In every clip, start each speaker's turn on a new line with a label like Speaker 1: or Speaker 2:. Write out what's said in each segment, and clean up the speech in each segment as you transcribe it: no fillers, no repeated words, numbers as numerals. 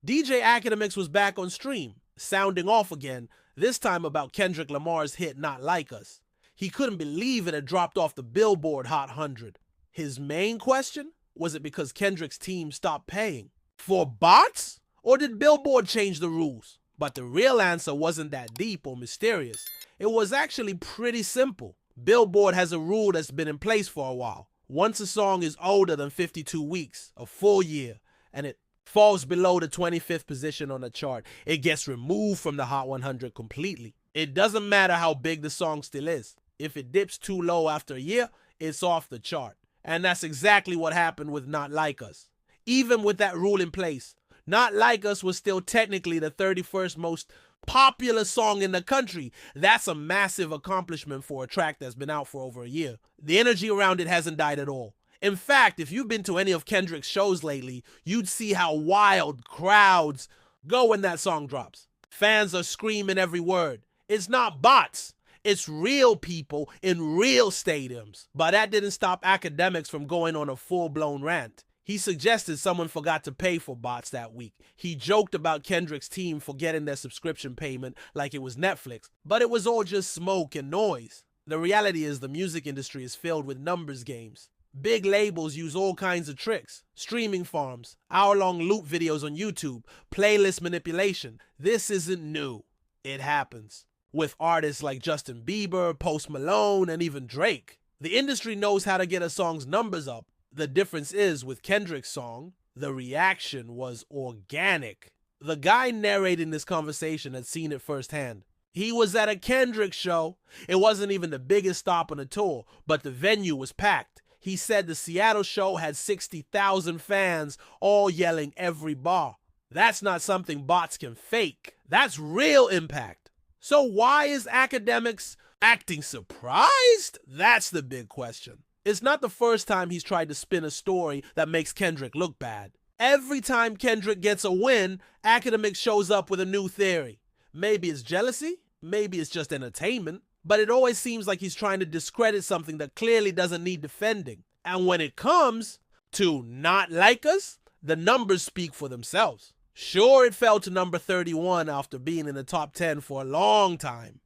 Speaker 1: DJ Akademiks was back on stream, sounding off again, this time about Kendrick Lamar's hit Not Like Us. He couldn't believe it had dropped off the Billboard Hot 100. His main question? Was it because Kendrick's team stopped paying? For bots? Or did Billboard change the rules? But the real answer wasn't that deep or mysterious. It was actually pretty simple. Billboard has a rule that's been in place for a while. Once a song is older than 52 weeks, a full year, and it falls below the 25th position on the chart, it gets removed from the Hot 100 completely. It doesn't matter how big the song still is. If it dips too low after a year, it's off the chart. And that's exactly what happened with Not Like Us. Even with that rule in place, Not Like Us was still technically the 31st most popular song in the country. That's a massive accomplishment for a track that's been out for over a year. The energy around it hasn't died at all. In fact, if you've been to any of Kendrick's shows lately, you'd see how wild crowds go when that song drops. Fans are screaming every word. It's not bots. It's real people in real stadiums. But that didn't stop Akademiks from going on a full-blown rant. He suggested someone forgot to pay for bots that week. He joked about Kendrick's team forgetting their subscription payment like it was Netflix, but it was all just smoke and noise. The reality is the music industry is filled with numbers games. Big labels use all kinds of tricks. Streaming farms, hour-long loop videos on YouTube, playlist manipulation. This isn't new. It happens. With artists like Justin Bieber, Post Malone, and even Drake. The industry knows how to get a song's numbers up. The difference is, with Kendrick's song, the reaction was organic. The guy narrating this conversation had seen it firsthand. He was at a Kendrick show. It wasn't even the biggest stop on the tour, but the venue was packed. He said the Seattle show had 60,000 fans, all yelling every bar. That's not something bots can fake. That's real impact. So why is Akademiks acting surprised? That's the big question. It's not the first time he's tried to spin a story that makes Kendrick look bad. Every time Kendrick gets a win, Akademiks shows up with a new theory. Maybe it's jealousy, maybe it's just entertainment, but it always seems like he's trying to discredit something that clearly doesn't need defending. And when it comes to Not Like Us, the numbers speak for themselves. Sure, it fell to number 31 after being in the top 10 for a long time.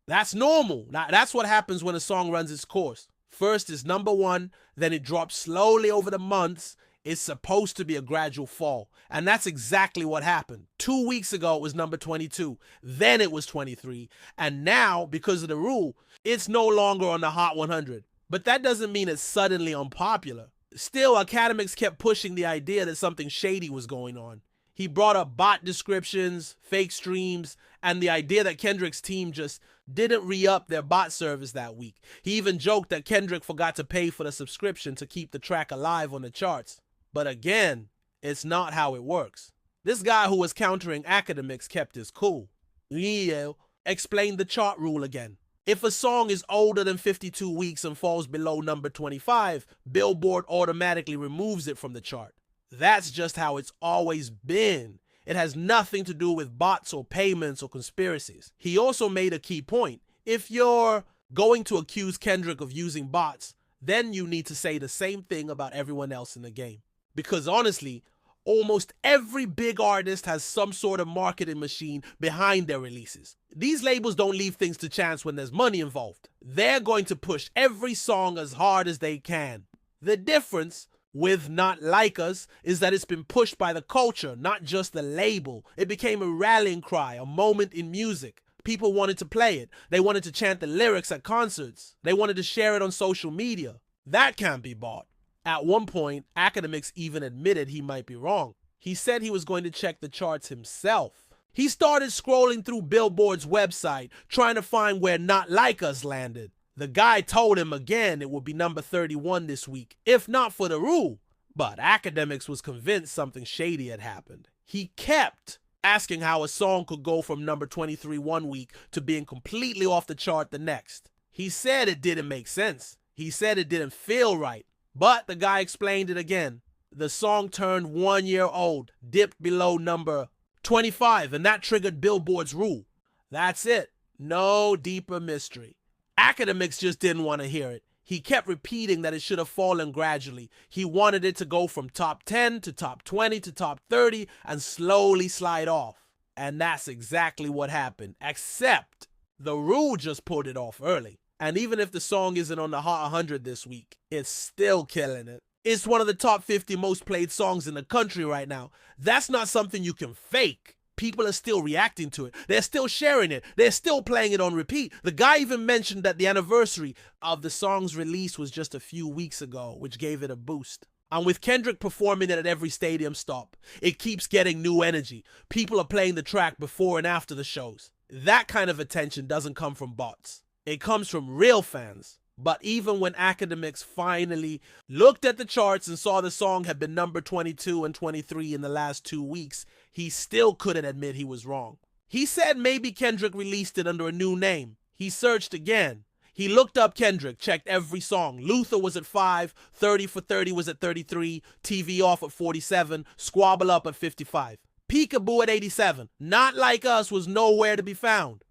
Speaker 1: That's normal. That's what happens when a song runs its course. First it's number 1, then it drops slowly over the months. It's supposed to be a gradual fall. And that's exactly what happened. 2 weeks ago, it was number 22. Then it was 23. And now, because of the rule, it's no longer on the Hot 100. But that doesn't mean it's suddenly unpopular. Still, Akademiks kept pushing the idea that something shady was going on. He brought up bot descriptions, fake streams, and the idea that Kendrick's team just didn't re-up their bot service that week. He even joked that Kendrick forgot to pay for the subscription to keep the track alive on the charts. But again, it's not how it works. This guy who was countering Akademiks kept his cool. Leo explained the chart rule again. If a song is older than 52 weeks and falls below number 25, Billboard automatically removes it from the chart. That's just how it's always been. It has nothing to do with bots or payments or conspiracies. He also made a key point. If you're going to accuse Kendrick of using bots, then you need to say the same thing about everyone else in the game. Because honestly, almost every big artist has some sort of marketing machine behind their releases. These labels don't leave things to chance when there's money involved. They're going to push every song as hard as they can. The difference with Not Like Us is that it's been pushed by the culture, not just the label. It became a rallying cry, a moment in music. People wanted to play it. They wanted to chant the lyrics at concerts. They wanted to share it on social media. That can't be bought. At one point, Akademiks even admitted he might be wrong. He said he was going to check the charts himself. He started scrolling through Billboard's website, trying to find where Not Like Us landed. The guy told him again it would be number 31 this week, if not for the rule. But Akademiks was convinced something shady had happened. He kept asking how a song could go from number 23 one week to being completely off the chart the next. He said it didn't make sense. He said it didn't feel right. But the guy explained it again. The song turned 1 year old, dipped below number 25, and that triggered Billboard's rule. That's it. No deeper mystery. Akademiks just didn't want to hear it. He kept repeating that it should have fallen gradually. He wanted it to go from top 10 to top 20 to top 30 and slowly slide off. And that's exactly what happened, except the Rule just pulled it off early. And even if the song isn't on the Hot 100 this week, it's still killing it. It's one of the top 50 most played songs in the country right now. That's not something you can fake. People are still reacting to it. They're still sharing it. They're still playing it on repeat. The guy even mentioned that the anniversary of the song's release was just a few weeks ago, which gave it a boost. And with Kendrick performing it at every stadium stop, it keeps getting new energy. People are playing the track before and after the shows. That kind of attention doesn't come from bots. It comes from real fans. But even when Akademiks finally looked at the charts and saw the song had been number 22 and 23 in the last 2 weeks, he still couldn't admit he was wrong. He said maybe Kendrick released it under a new name. He searched again. He looked up Kendrick, checked every song. Luther was at 5, 30 for 30 was at 33, TV Off at 47, Squabble Up at 55. Peekaboo at 87, Not Like Us was nowhere to be found.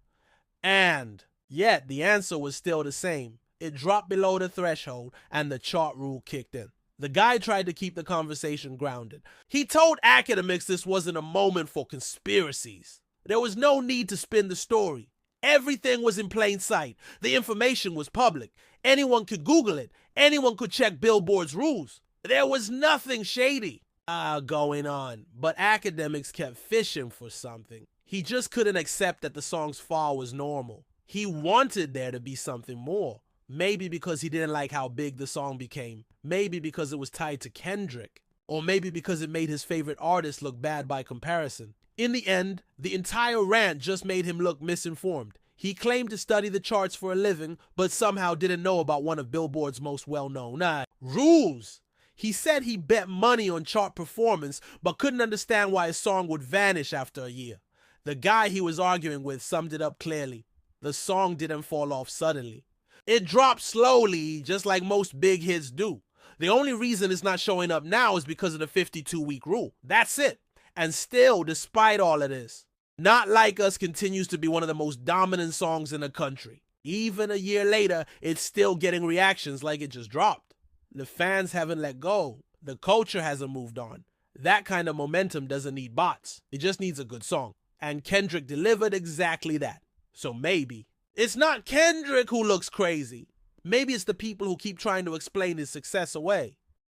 Speaker 1: And yet the answer was still the same. It dropped below the threshold and the chart rule kicked in. The guy tried to keep the conversation grounded. He told Akademiks this wasn't a moment for conspiracies. There was no need to spin the story. Everything was in plain sight. The information was public. Anyone could Google it. Anyone could check Billboard's rules. There was nothing shady going on. But Akademiks kept fishing for something. He just couldn't accept that the song's fall was normal. He wanted there to be something more. Maybe because he didn't like how big the song became. Maybe because it was tied to Kendrick. Or maybe because it made his favorite artist look bad by comparison. In the end, the entire rant just made him look misinformed. He claimed to study the charts for a living, but somehow didn't know about one of Billboard's most well-known rules. He said he bet money on chart performance, but couldn't understand why his song would vanish after a year. The guy he was arguing with summed it up clearly. The song didn't fall off suddenly. It dropped slowly, just like most big hits do. The only reason it's not showing up now is because of the 52-week rule. That's it. And still, despite all of this, Not Like Us continues to be one of the most dominant songs in the country. Even a year later, it's still getting reactions like it just dropped. The fans haven't let go. The culture hasn't moved on. That kind of momentum doesn't need bots. It just needs a good song. And Kendrick delivered exactly that. So maybe it's not Kendrick who looks crazy. Maybe it's the people who keep trying to explain his success away.